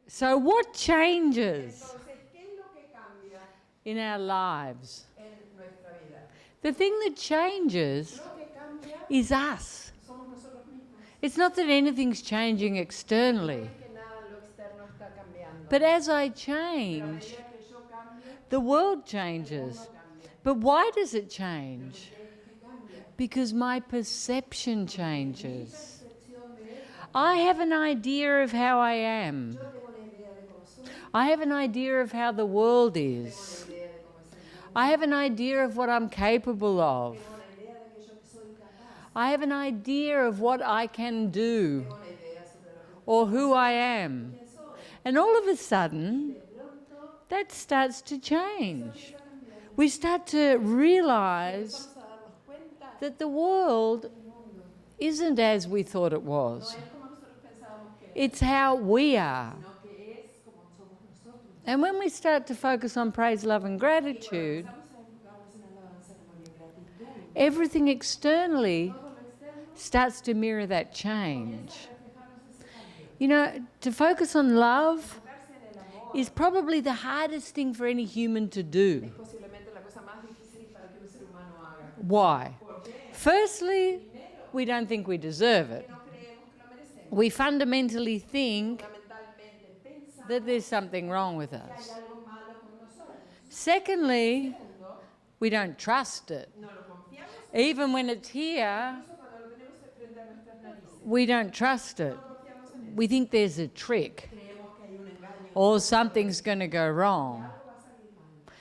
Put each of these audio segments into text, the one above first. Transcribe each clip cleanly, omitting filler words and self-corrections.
So what changes Entonces, ¿qué es lo que cambia in our lives? en nuestra vida? The thing that changes Lo que cambia is us. somos nosotros mismos. It's not that anything's changing No externally. es que nada en lo externo está cambiando. But as I Pero a change, medida que yo cambio, the world el changes. mundo cambia. But why does it change? ¿Por qué cambia? Because my perception Mi changes. percepción de él. I have an idea of how I am. Yo tengo una idea de cómo soy, I have an idea of how the world tengo is. una idea de cómo es el mundo, I have an idea of what I'm capable of. tengo una idea de aquello que soy capaz, I have an idea of what I can do tengo una idea sobre lo que or who I am. quién soy. And all of a sudden, De pronto, that starts to change. empieza a cambiar. We start to realize Empezamos a darnos cuenta that the world que el mundo isn't as we thought it no was. es como nosotros pensábamos que era, It's how we are. sino que es como somos nosotros. And when we start to focus on praise, love, and Y cuando gratitude, empezamos a enfocarnos en alabanza, amor y gratitud, everything externally todo lo externo starts to mirror that comienza change. a reflejarnos ese cambio. You know, to focus on love Enfocarse en el amor is probably the hardest thing for any human to do. es posiblemente la cosa más difícil para que un ser humano haga. Why? ¿Por qué? Firstly, Primero, we don't think we deserve it. que no creemos que lo merecemos. We fundamentally think Fundamentalmente pensamos that there's something wrong with que hay us. algo malo con nosotros. Secondly, Segundo, we don't trust it. no lo confiamos. Even when it's here, Incluso cuando lo tenemos frente a nuestras narices. we don't trust it. No confiamos en él. We think there's a trick Creemos que hay un engaño. or something's going to go wrong. Algo va a salir mal.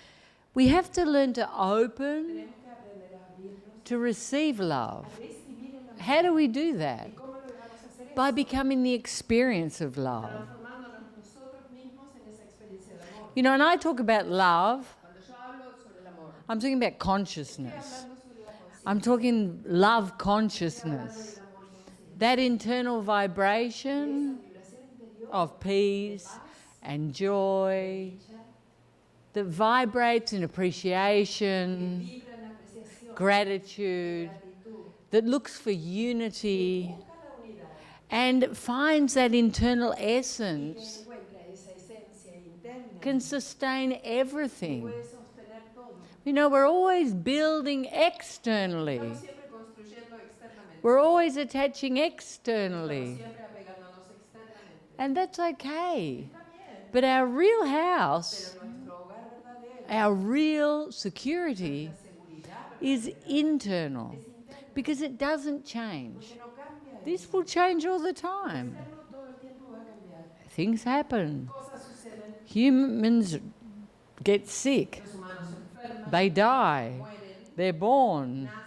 We have to learn to open Tenemos que aprender a abrirnos, to receive love. a recibir el amor. How do we do that? ¿Y cómo logramos hacer eso? By becoming the experience of love. Transformándonos nosotros mismos en esa experiencia de amor. You know, when I talk about love, Cuando yo hablo sobre el amor, I'm talking about estoy consciousness. hablando sobre la conciencia. I'm talking love Estoy hablando consciousness. del amor consciente. That internal Esa vibration vibración interior of peace and joy dicha, that vibrates in que appreciation, vibra en apreciación, gratitude, gratitud, that looks for unity busca la unidad and finds that internal y que essence encuentra esa esencia interna can sustain que everything. puede sostener todo. You know, we're always building externally. Estamos siempre construyendo externamente. We're always attaching Estamos externally. siempre apegándonos externamente. And that's okay. Está bien, But our real house, pero nuestro hogar verdadero, our real security la seguridad is verdadera, internal es interna, because it doesn't change. porque no cambia. This will change all the time. Externo todo el tiempo va a cambiar. Things happen. Cosas suceden, Humans get sick. los humanos se enferman, They die. mueren, They're born. nacen,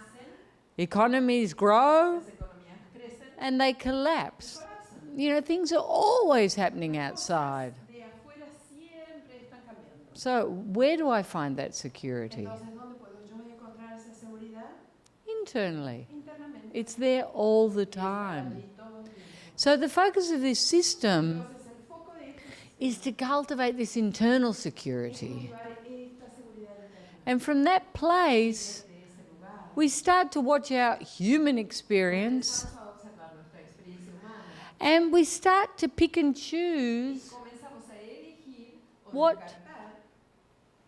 Economies grow las economías crecen, and they collapse. colapsan. You know, things are always happening outside. De afuera siempre están cambiando. So, where do I find that security? Entonces, ¿dónde puedo yo encontrar esa seguridad? Internally. Internamente. It's there all the Está time. ahí todo el tiempo. So, the focus of this system Entonces, el foco de esto is to cultivate this internal es security. cultivar esta seguridad interna. And from that place, Desde ese lugar, we start to watch our human experience comenzamos a observar nuestra experiencia humana. and we start to pick and choose Comenzamos a elegir o What- descartar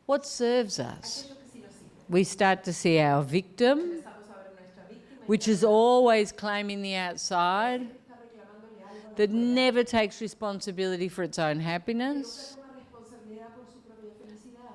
what serves us. aquello que sí nos sirve. We start to see our victim, Empezamos a ver nuestra víctima which is always claiming the outside, está reclamándole algo that de fuera, never takes responsibility for its own que happiness. nunca toma responsabilidad por su propia felicidad.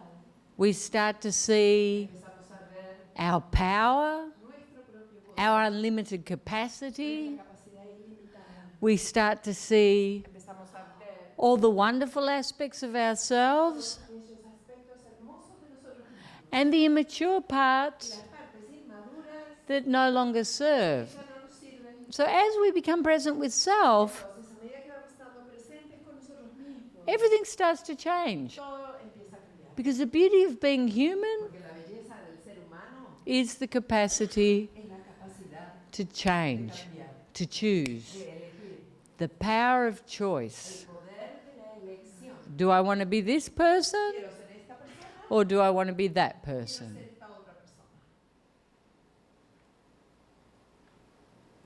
We start to see Empezamos a ver our power, nuestro propio poder, our unlimited capacity. nuestra capacidad ilimitada. We start to see Empezamos a ver all the wonderful aspects of ourselves aquellos aspectos hermosos de nosotros mismos, and the immature parts las partes inmaduras that no longer serve. que ya no nos sirven. So as we become present with self, Entonces, a medida que vamos estando presentes con nosotros mismos, everything starts to change. todo empieza a cambiar. Because the beauty of being human Porque la belleza del ser humano is the capacity es la capacidad to de change, cambiar, to choose, de elegir, the power of choice. el poder de la elección. Do I want to be this person Quiero ser esta persona, or do I want to be that quiero person? ser esta otra persona.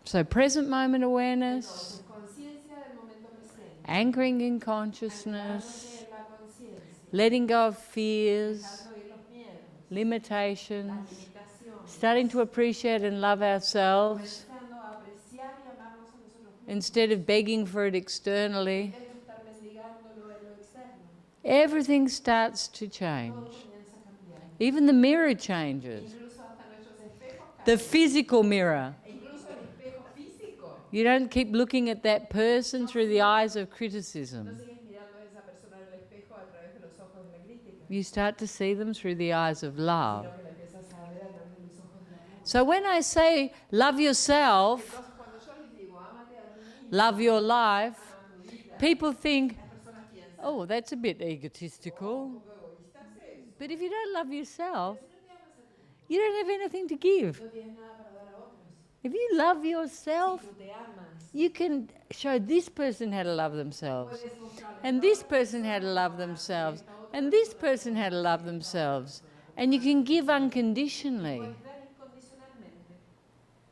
So present moment awareness Entonces, conciencia del momento presente anchoring in anclándose consciousness, en la conciencia, letting go of fears, dejando ir los miedos, las limitations, limitaciones, starting to appreciate and love ourselves comenzando a apreciar y amarnos a nosotros mismos, instead of begging for it externally, en vez de estar mendigándolo en lo externo, everything starts to todo change. comienza a cambiar. Even the mirror changes. Incluso hasta nuestros espejos The cambian. physical mirror. E incluso el espejo físico. You don't keep looking at that person through the eyes of No criticism. sigues mirando a esa persona en el espejo a través de los ojos de la crítica, You start to see them through the eyes of love. sino que la empiezas a ver a través de los ojos del amor. So when I say love yourself, Entonces, cuando yo les digo, ámate a ti mismo, love your life, ama tu vida, people think, las personas piensan, oh, that's a bit egotistical. un poco egoísta es eso. But if you don't love yourself, Si no te amas a ti mismo, you don't have anything to give. no tienes nada para dar a otros. If you love Si yourself, tú te amas, you can show this person how to love themselves, puedes mostrarle and this person how to love themselves, and this person how to love themselves, and you can give unconditionally. puedes dar incondicionalmente.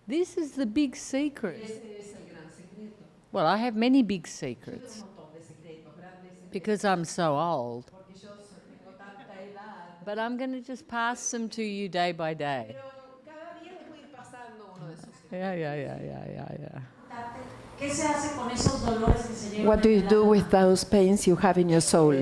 This is the big Y secret. ese es el gran secreto. Well, I have many big Yo tengo secrets un montón de secretos, grandes secretos, because I'm so old. porque yo tengo tanta edad. But I'm going to just pass them to you day by day. Pero cada día les voy a ir pasando uno de esos secretos. Yeah. ¿Qué se hace con esos dolores que se llevan? What do en you el do alma? with those pains you have in your soul?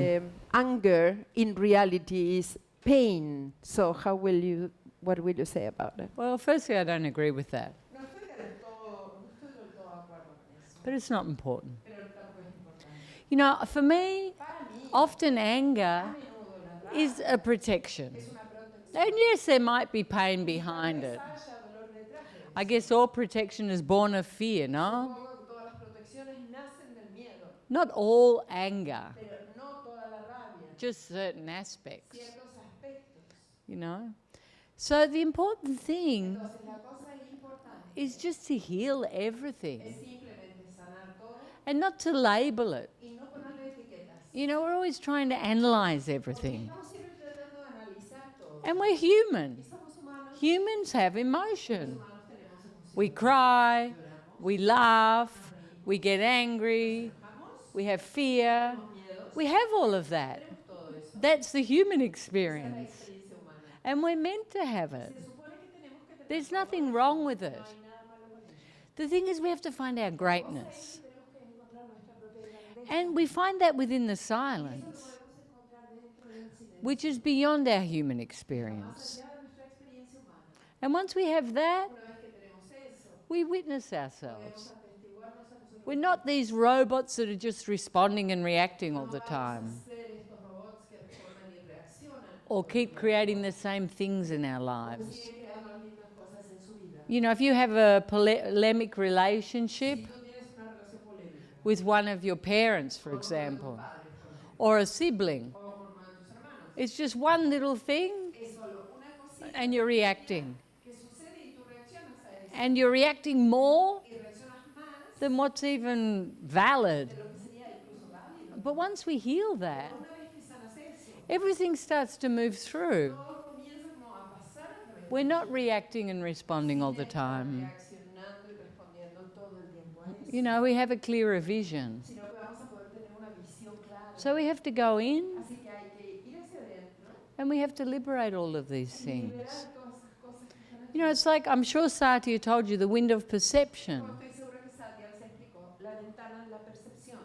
Anger in reality is pain. So what will you say about it? Well, firstly, I don't agree with that, No estoy del todo de acuerdo con eso, but it's not important. pero tampoco es importante. You know, for me, Para mí, often a anger menudo la is a protection. es una protección. And yes, there might be pain behind it. Haya dolor detrás de eso. I guess all protection is born of fear, no? Supongo que todas las protecciones nacen del miedo, Not all anger, pero no toda la rabia, just certain aspects, ciertos aspectos. you know? So the important thing Entonces, la cosa importante is just to heal everything es simplemente sanar todo and not to label it. y no ponerle etiquetas. You know, we're always trying to analyze Porque everything. estamos siempre tratando de analizar todo. And we're human. Y somos humanos, Humans have los emotion. humanos tenemos emociones. We cry, we laugh, we get angry, Enojamos, we have fear. tenemos miedos, We have all of that. tenemos todo eso. That's the human Esa es la experience. experiencia humana. And we're meant to have it. Se supone que tenemos que tener There's todo nothing eso. wrong with No it. hay nada malo con ello. The thing is, we have to find our greatness. Tenemos que encontrar nuestra propia grandeza. And we find that within the Eso silence, lo podemos encontrar dentro del silencio, which is beyond our human más experience. allá de nuestra experiencia humana. And once we have that, Una vez que tenemos eso, we witness podemos ourselves. atestiguarnos a nosotros We're not these robots that are just responding and reacting all the no vamos time, a ser estos robots que responden y reaccionan, or keep creating the same things in our lives. siguen creando las mismas cosas en su vida. You know, if you have a polemic relationship Si tú tienes una relación polémica with one of your parents, for con uno de tus example, padres, por ejemplo, or a sibling, o con uno de tus hermanos, it's just one little thing es solo una cosita and you're reacting. que sucede y tú reaccionas a eso And you're reacting more y reaccionas más than what's even valid. de lo que sería incluso válido. But once we heal that, Una vez que sanas eso, everything starts to move through. todo comienza como a pasar a través de We're not reacting and responding all the time. reaccionando y respondiendo todo el tiempo a eso, You know, we have a clearer vision. sino que vamos a poder tener una visión clara. So we have to go in Así que hay que ir hacia adentro and we have to liberate all of these y things. liberar todas esas cosas que están aquí. You know, it's like, I'm sure Satya told you, the window of perception. Como estoy segura que Satya les explicó, la ventana de la percepción.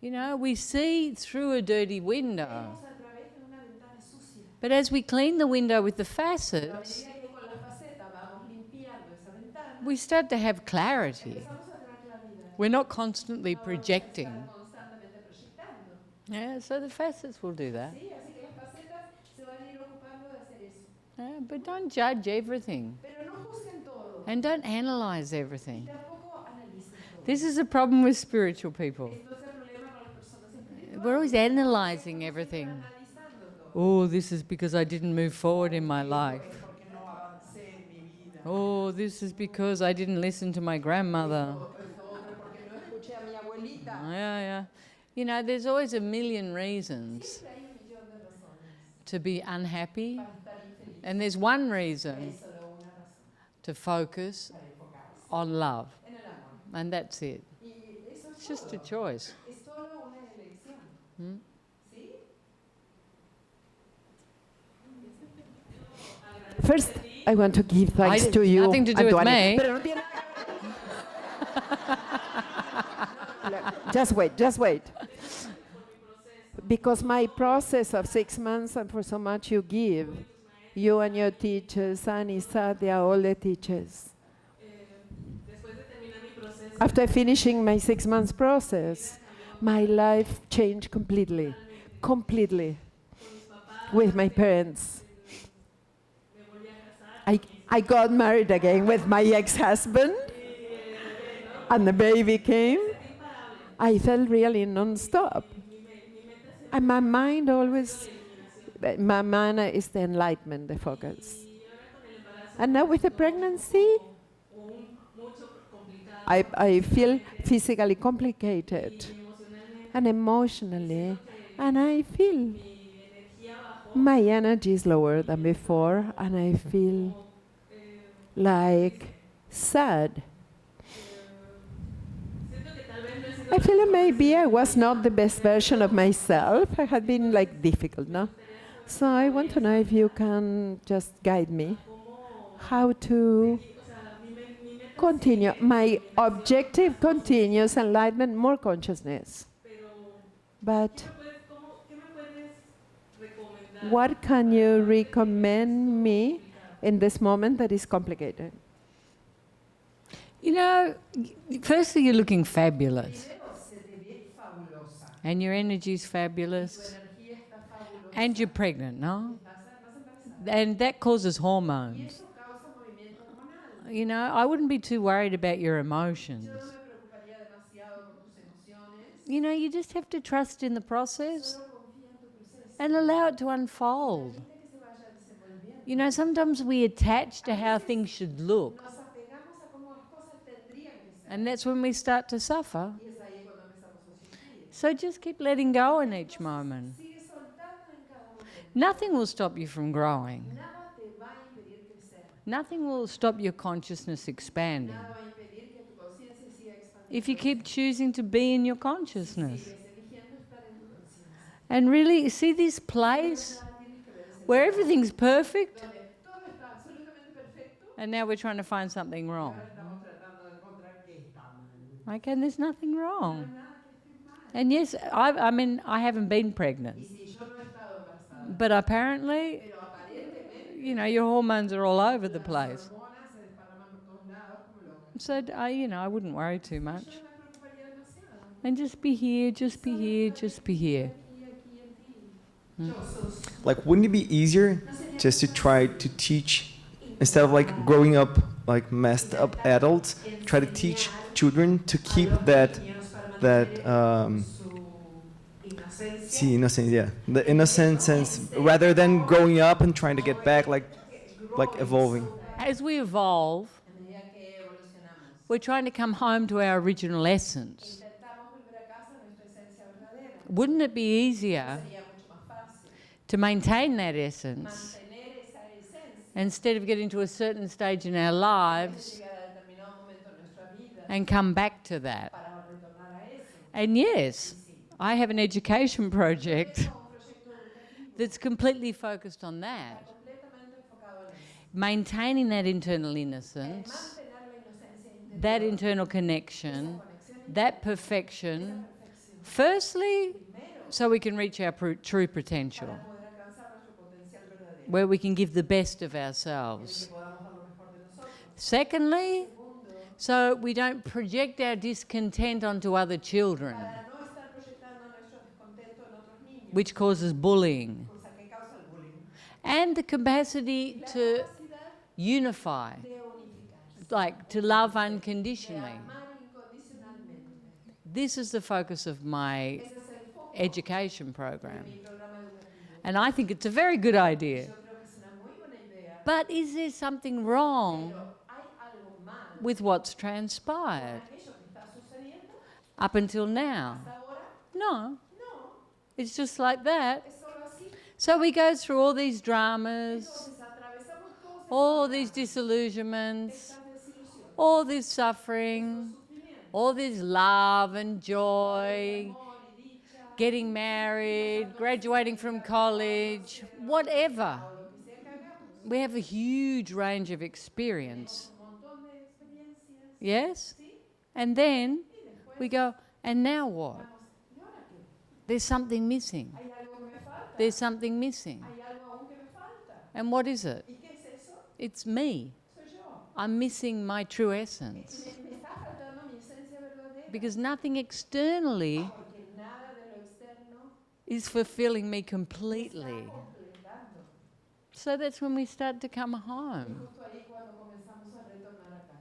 You know, we see through a dirty window. Vemos a través de una ventana sucia. But as we clean the window with the Pero a facets, medida que con la faceta vamos limpiando esa ventana, we start to have clarity. empezamos a tener claridad. We're not constantly No vamos a projecting. estar constantemente proyectando. Yeah, so the facets will do that. Sí, así que las facetas se van a ir ocupando de hacer eso. Yeah, but don't judge everything Pero no juzguen todo. and don't analyze Y everything. tampoco analicen todo. This is a problem with spiritual people. Esto es el problema con las personas espirituales. We're always analyzing everything. Analizando todo. Oh, this is because I didn't move forward in my life. Porque no avancé en mi vida. Oh, this is because I didn't listen to my grandmother. Esto otro porque no escuché a mi abuelita. Yeah. You know, there's always a million reasons Siempre hay un millón de razones to be unhappy, para estar infeliz. and there's one Hay reason solo una razón to focus para enfocarse on love, en el amor. and that's it. Y eso es It's just a todo. choice. Es solo una First, I want to give thanks to you. Nothing to do with me. Pero no tiene- Just wait, just wait. Because my process of 6 months and for so much you give, you and your teachers, Annie, Sadia, all the teachers. After finishing my 6 months process, my life changed completely, completely, with my parents. I got married again with my ex-husband, and the baby came. I felt really non-stop. And my mind always, my mind is the enlightenment, the focus. And now with the pregnancy, I feel physically complicated and emotionally, and I feel my energy is lower than before, and I feel like sad. I feel that maybe I was not the best version of myself. I had been like difficult, no? So I want to know if you can just guide me how to continue. My objective continues enlightenment, more consciousness. But what can you recommend me in this moment that is complicated? You know, firstly, you're looking fabulous. And your energy's fabulous. And you're pregnant, no? And that causes hormones. You know, I wouldn't be too worried about your emotions. You know, you just have to trust in the process and allow it to unfold. You know, sometimes we attach to how things should look. And that's when we start to suffer. So just keep letting go in each moment. Nothing will stop you from growing. Nothing will stop your consciousness expanding. If you keep choosing to be in your consciousness. And really see this place where everything's perfect, and now we're trying to find something wrong. Okay, and there's nothing wrong. And yes, I mean, I haven't been pregnant. But apparently, you know, your hormones are all over the place. So, you know, I wouldn't worry too much. And just be here, just be here, just be here. Like, wouldn't it be easier just to try to teach, instead of like growing up like messed up adults, try to teach children to keep that innocence, yeah, the innocent sense, rather than growing up and trying to get back, like evolving. As we evolve, we're trying to come home to our original essence. Wouldn't it be easier to maintain that essence instead of getting to a certain stage in our lives and come back to that? And yes, I have an education project that's completely focused on that. Maintaining that internal innocence, that internal connection, that perfection, firstly, so we can reach our true potential, where we can give the best of ourselves. Secondly, so we don't project our discontent onto other children, which causes bullying. And the capacity to unify, like to love unconditionally. This is the focus of my education program. And I think it's a very good idea. But is there something wrong with what's transpired up until now? No. It's just like that. So we go through all these dramas, all these disillusionments, all this suffering, all this love and joy, getting married, graduating from college, whatever. We have a huge range of experience. Yes? And then we go, and now what? There's something missing. There's something missing. And what is it? It's me. I'm missing my true essence. Because nothing externally is fulfilling me completely. So that's when we start to come home.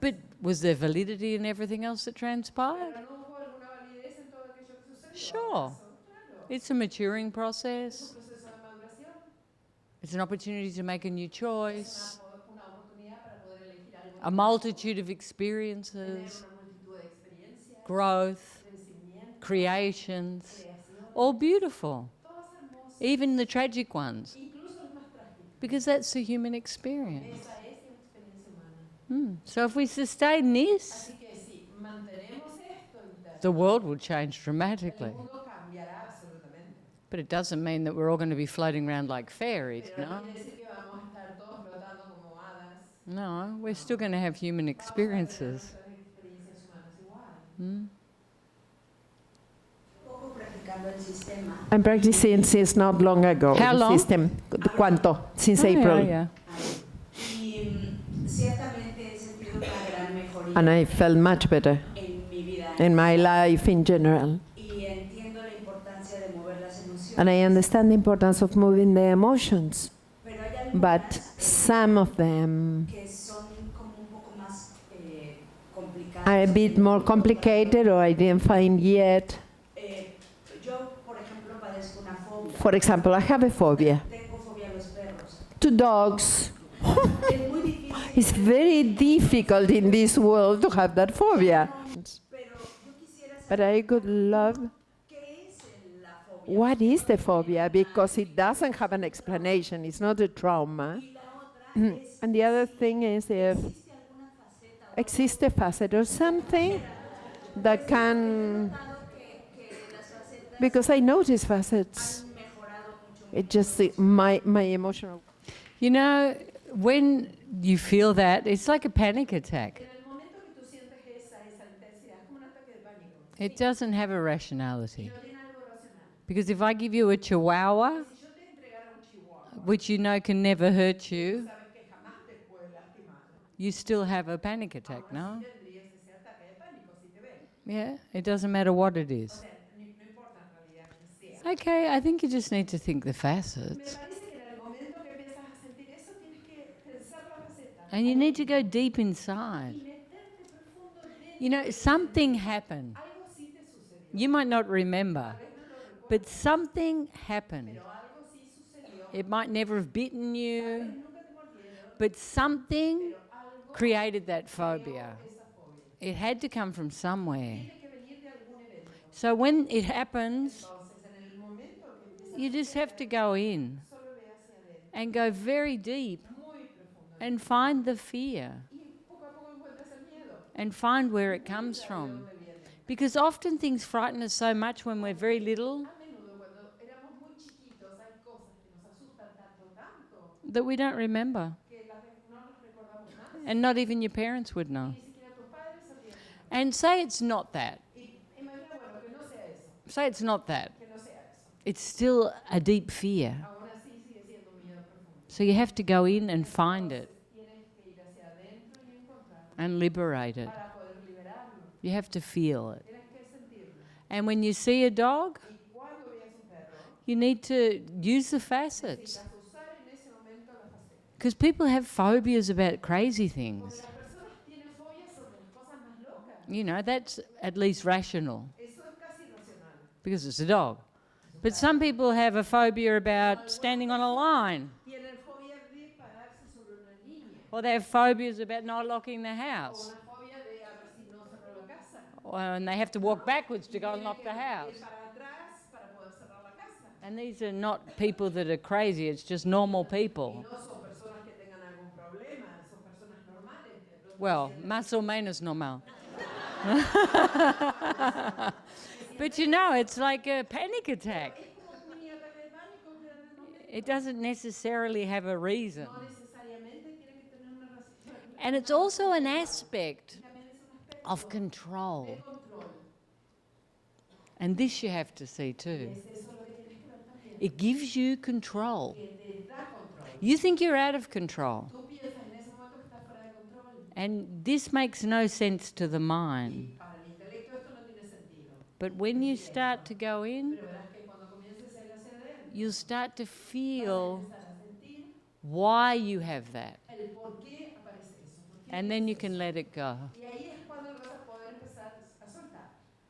But was there validity in everything else that transpired? Sure. It's a maturing process. It's an opportunity to make a new choice. A multitude of experiences, growth, creations, all beautiful. Even the tragic ones. Because that's the human experience. So if we sustain this, the world will change dramatically. But it doesn't mean that we're all going to be floating around like fairies, no? No, we're still going to have human experiences. I'm practicing since not long ago. How long? System. ¿Cuánto? Since April. Yeah. And I felt much better in my life in general. And I understand the importance of moving the emotions. But some of them are a bit more complicated, or I didn't find yet. For example, I have a phobia to dogs. It's very difficult in this world to have that phobia. But I could love what is the phobia, because it doesn't have an explanation. It's not a trauma. And the other thing is if exists a facet or something that can, because I notice facets. It just, my emotional. You know, when you feel that, it's like a panic attack. It doesn't have a rationality. Because if I give you a chihuahua, which you know can never hurt you, you still have a panic attack, no? Yeah, it doesn't matter what it is. Okay, I think you just need to think the facets. And you need to go deep inside. You know, something happened. You might not remember, but something happened. It might never have bitten you, but something created that phobia. It had to come from somewhere. So when it happens, you just have to go in and go very deep and find the fear and find where it comes from. Because often things frighten us so much when we're very little that we don't remember. And not even your parents would know. And say it's not that. Say it's not that. It's still a deep fear. So you have to go in and find it and liberate it. You have to feel it. And when you see a dog, you need to use the facets. Because people have phobias about crazy things. You know, that's at least rational. Because it's a dog. But some people have a phobia about standing on a line. Or they have phobias about not locking the house. And they have to walk backwards to go and lock the house. And these are not people that are crazy, it's just normal people. Well, más o menos normal. But you know, it's like a panic attack. It doesn't necessarily have a reason. And it's also an aspect of control. And this you have to see too. It gives you control. You think you're out of control. And this makes no sense to the mind. But when you start to go in, you'll start to feel why you have that. And then you can let it go.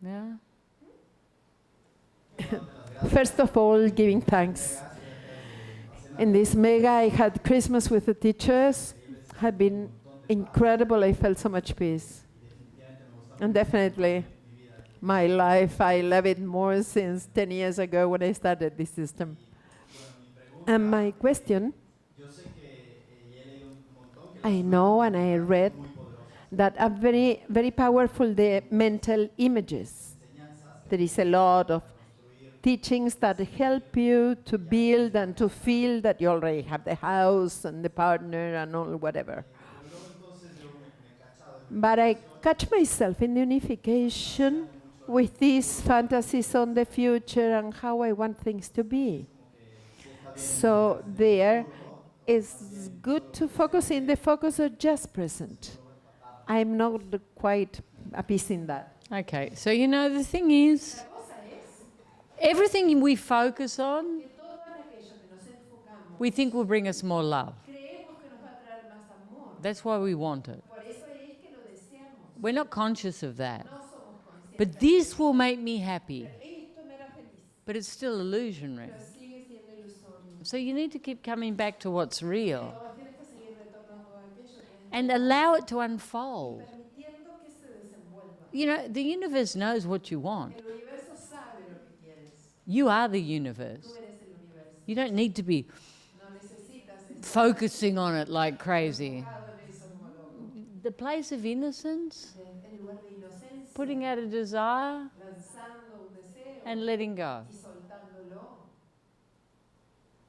Yeah? First of all, giving thanks. In this mega, I had Christmas with the teachers. Had been incredible. I felt so much peace. And definitely, my life, I love it more since 10 years ago when I started this system. And my question, I know and I read that are very, very powerful, the mental images. There is a lot of teachings that help you to build and to feel that you already have the house and the partner and all whatever. But I catch myself in the unification with these fantasies on the future and how I want things to be. So there is good to focus in the focus of just present. I'm not quite appeasing that. Okay, so you know the thing is, everything we focus on, we think will bring us more love. That's why we want it. We're not conscious of that. But this will make me happy. But it's still illusionary. So you need to keep coming back to what's real. And allow it to unfold. You know, the universe knows what you want. You are the universe. You don't need to be focusing on it like crazy. The place of innocence, putting out a desire and letting go.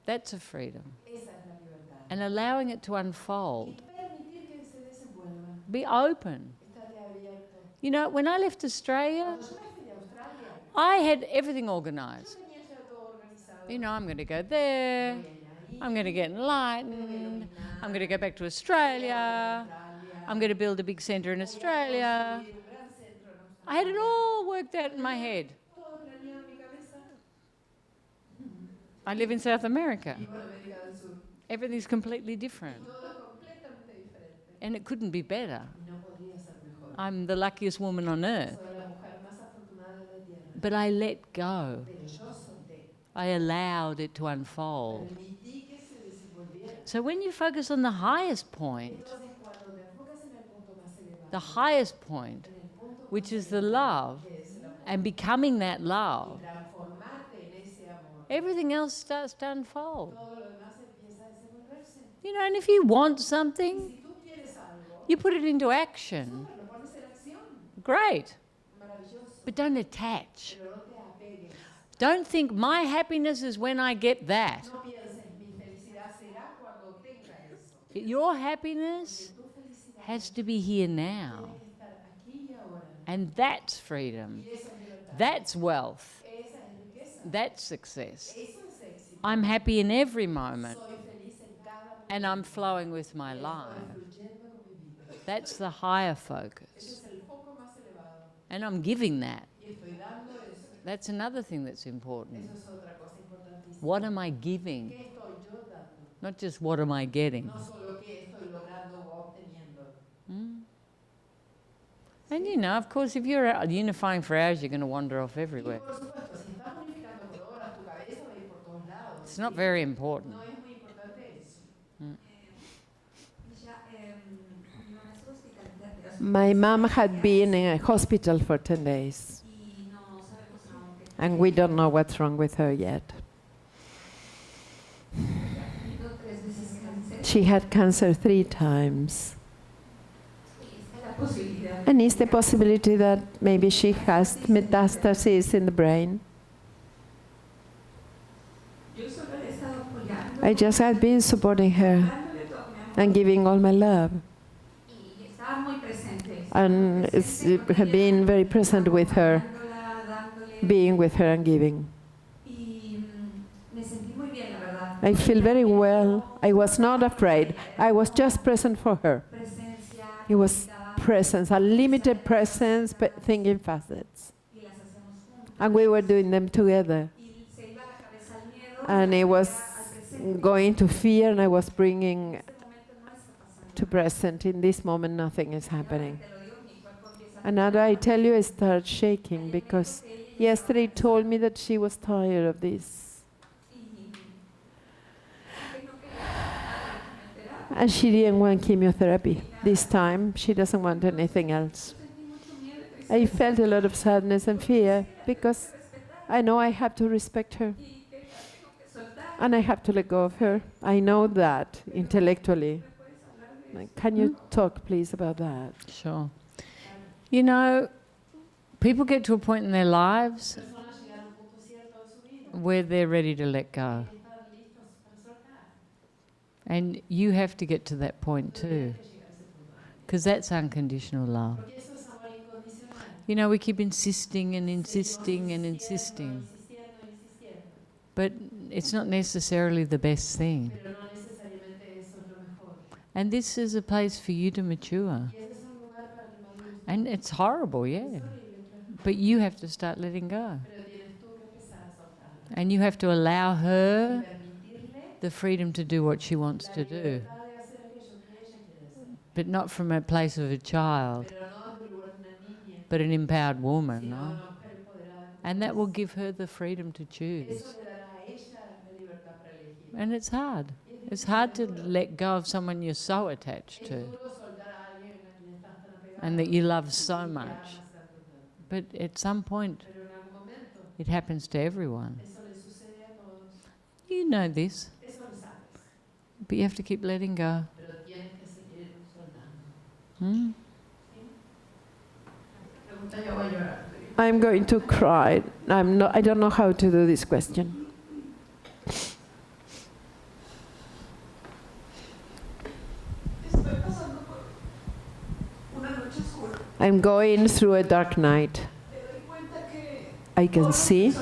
That's a freedom. And allowing it to unfold. Be open. You know, when I left Australia, I had everything organised. You know, I'm going to go there, I'm going to get enlightened, I'm going to go back to Australia, I'm going to build a big centre in Australia. I had it all worked out in my head. I live in South America. Everything's completely different. And it couldn't be better. I'm the luckiest woman on earth. But I let go. I allowed it to unfold. So when you focus on the highest point, which is the love, and becoming that love, everything else starts to unfold. You know, and if you want something, you put it into action. Great. But don't attach. Don't think my happiness is when I get that. Your happiness has to be here now. And that's freedom. That's wealth. That's success. I'm happy in every moment. And I'm flowing with my life. That's the higher focus. And I'm giving that. That's another thing that's important. What am I giving? Not just what am I getting. And you know, of course, if you're out unifying for hours, you're going to wander off everywhere. It's not very important. My mom had been in a hospital for 10 days. And we don't know what's wrong with her yet. She had cancer 3 times. And And is the possibility that maybe she has metastases in the brain? I just had been supporting her and giving all my love. And it had been very present with her, being with her and giving. I feel very well. I was not afraid. I was just present for her. It was presence, a limited presence, but thinking facets. And we were doing them together. And it was going to fear, and I was bringing to present. In this moment, nothing is happening. And now I tell you, I start shaking, because yesterday told me that she was tired of this. And she didn't want chemotherapy this time. She doesn't want anything else. I felt a lot of sadness and fear, because I know I have to respect her. And I have to let go of her. I know that intellectually. Can you talk, please, about that? Sure. You know, people get to a point in their lives where they're ready to let go. And you have to get to that point too, because that's unconditional love. You know, we keep insisting and insisting and insisting, but it's not necessarily the best thing. And this is a place for you to mature. And it's horrible, yeah. But you have to start letting go. And you have to allow her the freedom to do what she wants to do. But not from a place of a child, but an empowered woman, no? And that will give her the freedom to choose. And it's hard. It's hard to let go of someone you're so attached to and that you love so much. But at some point, it happens to everyone. You know this. But you have to keep letting go. I'm going to cry. I don't know how to do this question. I'm going through a dark night. I can see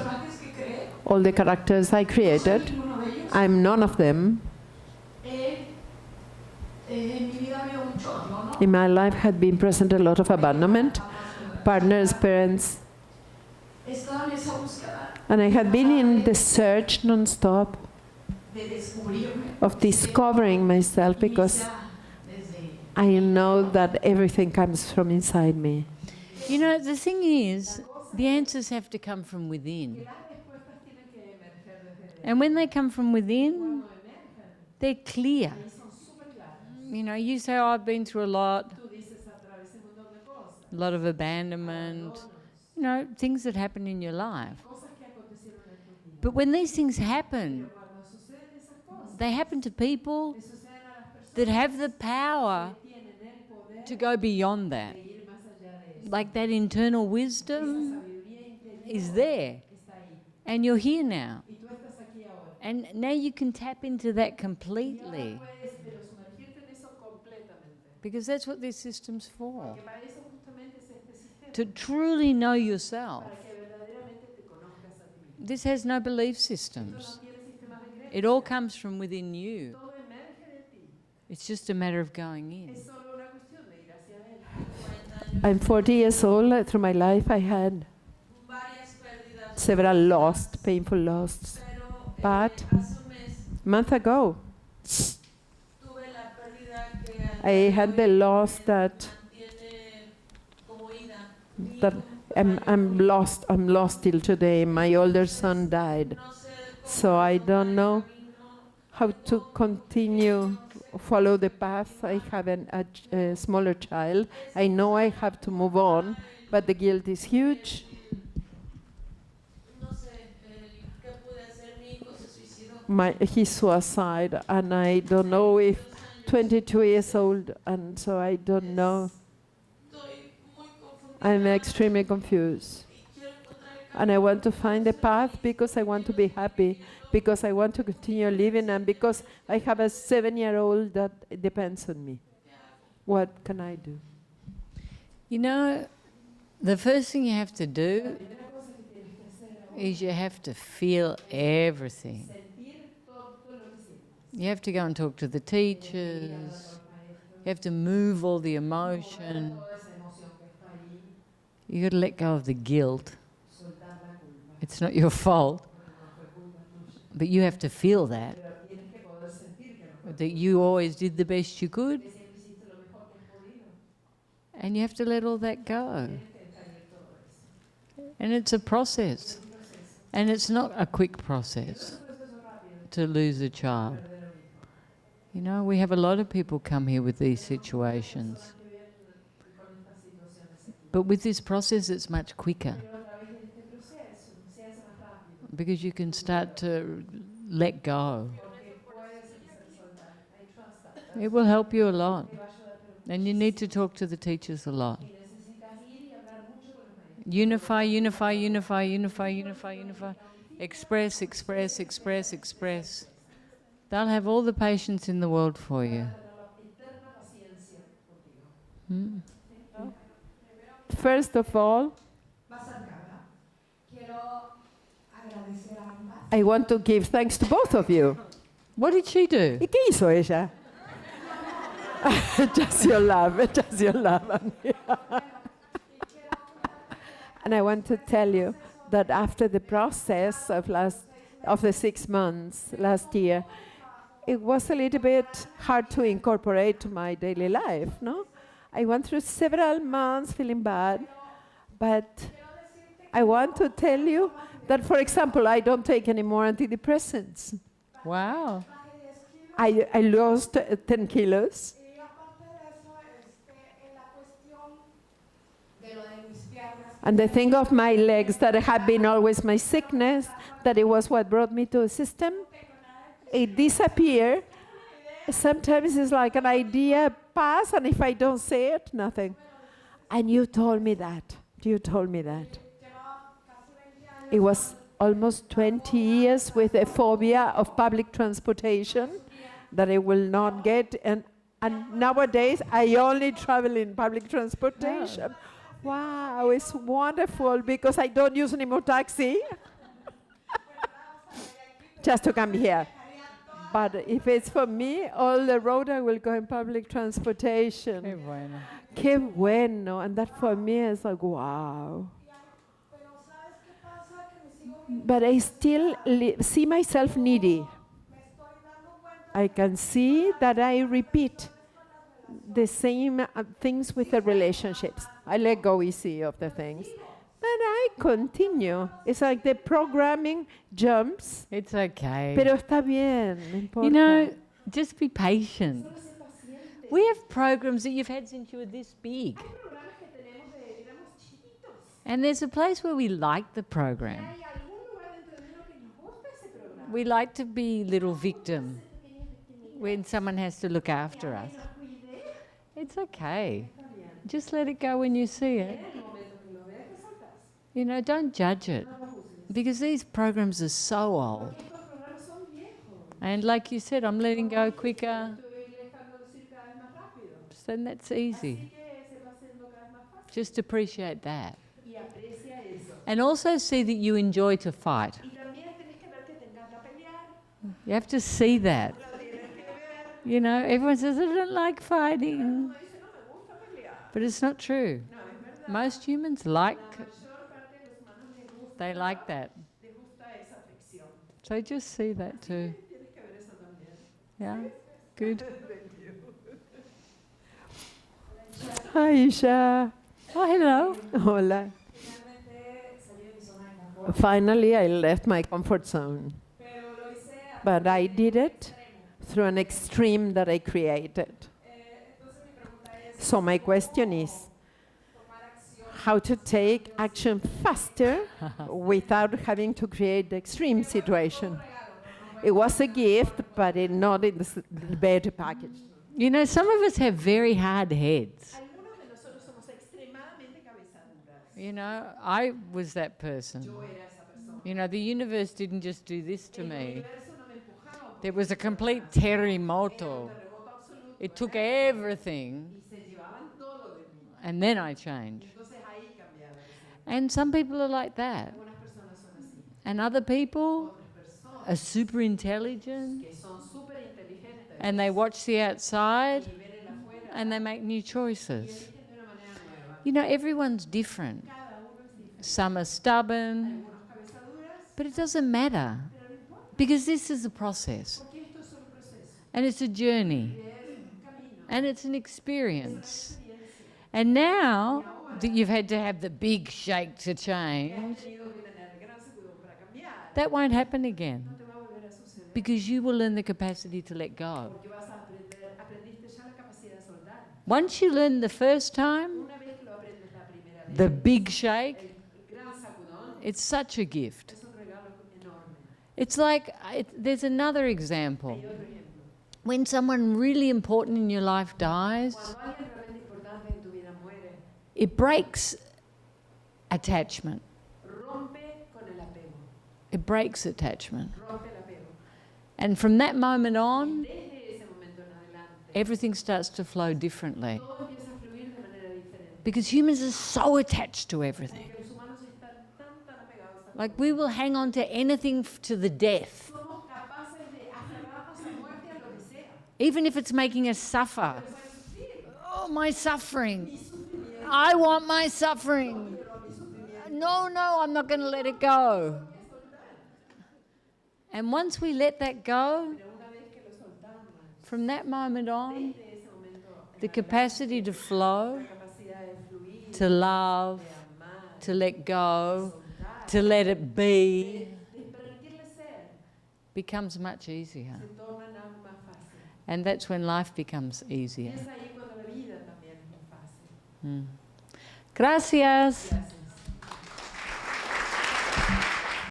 all the characters I created. I'm none of them. In my life had been present a lot of abandonment, partners, parents. And I had been in the search non-stop of discovering myself, because I know that everything comes from inside me. You know, the thing is, the answers have to come from within. And when they come from within, they're clear. You know, you say, oh, I've been through a lot of abandonment, you know, things that happen in your life. But when these things happen, they happen to people that have the power to go beyond that. Like that internal wisdom is there. And you're here now. And now you can tap into that completely. Because that's what this system's for. To truly know yourself. This has no belief systems. It all comes from within you. It's just a matter of going in. I'm 40 years old. Through my life, I had several lost, painful losses. But a month ago, I had the loss that I'm lost. I'm lost till today. My older son died. So I don't know how to continue, follow the path. I have a smaller child. I know I have to move on, but the guilt is huge. He suicide, and I don't know if 22 years old, and so I don't know. I'm extremely confused. And I want to find a path because I want to be happy, because I want to continue living, and because I have a 7-year-old that depends on me. What can I do? You know, the first thing you have to do is you have to feel everything. You have to go and talk to the teachers. You have to move all the emotion. You got to let go of the guilt. It's not your fault. But you have to feel that you always did the best you could. And you have to let all that go. And it's a process. And it's not a quick process to lose a child. You know, we have a lot of people come here with these situations. But with this process, it's much quicker. Because you can start to let go. It will help you a lot. And you need to talk to the teachers a lot. Unify, unify, unify, unify, unify, unify. Express, express, express, express. They'll have all the patience in the world for you. First of all, I want to give thanks to both of you. What did she do? ¿Y qué hizo ella? Just your love, just your love. And I want to tell you that after the process of the 6 months last year, it was a little bit hard to incorporate to my daily life, no? I went through several months feeling bad, but I want to tell you that, for example, I don't take any more antidepressants. Wow. I lost 10 kilos. And the thing of my legs, that had been always my sickness, that it was what brought me to the system, it disappeared. Sometimes it's like an idea pass, and if I don't say it, nothing. And you told me that. You told me that. It was almost 20 years with a phobia of public transportation that I will not get. And nowadays, I only travel in public transportation. Wow, it's wonderful because I don't use any more taxi just to come here. But if it's for me, all the road I will go in public transportation. Qué bueno. Qué bueno. And that for me is like, wow. But I still see myself needy. I can see that I repeat the same things with the relationships. I let go easy of the things. But I continue. It's like the programming jumps. It's okay. Pero está bien, no importa. You know, just be patient. We have programs that you've had since you were this big. And there's a place where we like the program. We like to be little victim when someone has to look after us. It's okay. Just let it go when you see it. You know, don't judge it. Because these programs are so old. And like you said, I'm letting go quicker. So that's easy. Just appreciate that. And also see that you enjoy to fight. You have to see that. You know, everyone says, I don't like fighting. But it's not true. Most humans they like that. So just see that too. Yeah, good. Hi, Isha. Oh, hello. Hola. Finally, I left my comfort zone. But I did it through an extreme that I created. So my question is, how to take action faster without having to create the extreme situation. It was a gift, but not in the better package. You know, some of us have very hard heads. You know, I was that person. You know, the universe didn't just do this to me. There was a complete terremoto. It took everything, and then I changed. And some people are like that. And other people are super intelligent, and they watch the outside, and they make new choices. You know, everyone's different. Some are stubborn, but it doesn't matter, because this is a process, and it's a journey, and it's an experience. And now that you've had to have the big shake to change, that won't happen again, because you will learn the capacity to let go. Once you learn the first time, the big shake, it's such a gift. It's like, there's another example. When someone really important in your life dies, it breaks attachment. It breaks attachment. And from that moment on, everything starts to flow differently. Because humans are so attached to everything. Like, we will hang on to anything to the death. Even if it's making us suffer. Oh, my suffering. I want my suffering. No, I'm not going to let it go. And once we let that go, from that moment on, the capacity to flow, to love, to let go, to let it be, becomes much easier. And that's when life becomes easier. Gracias.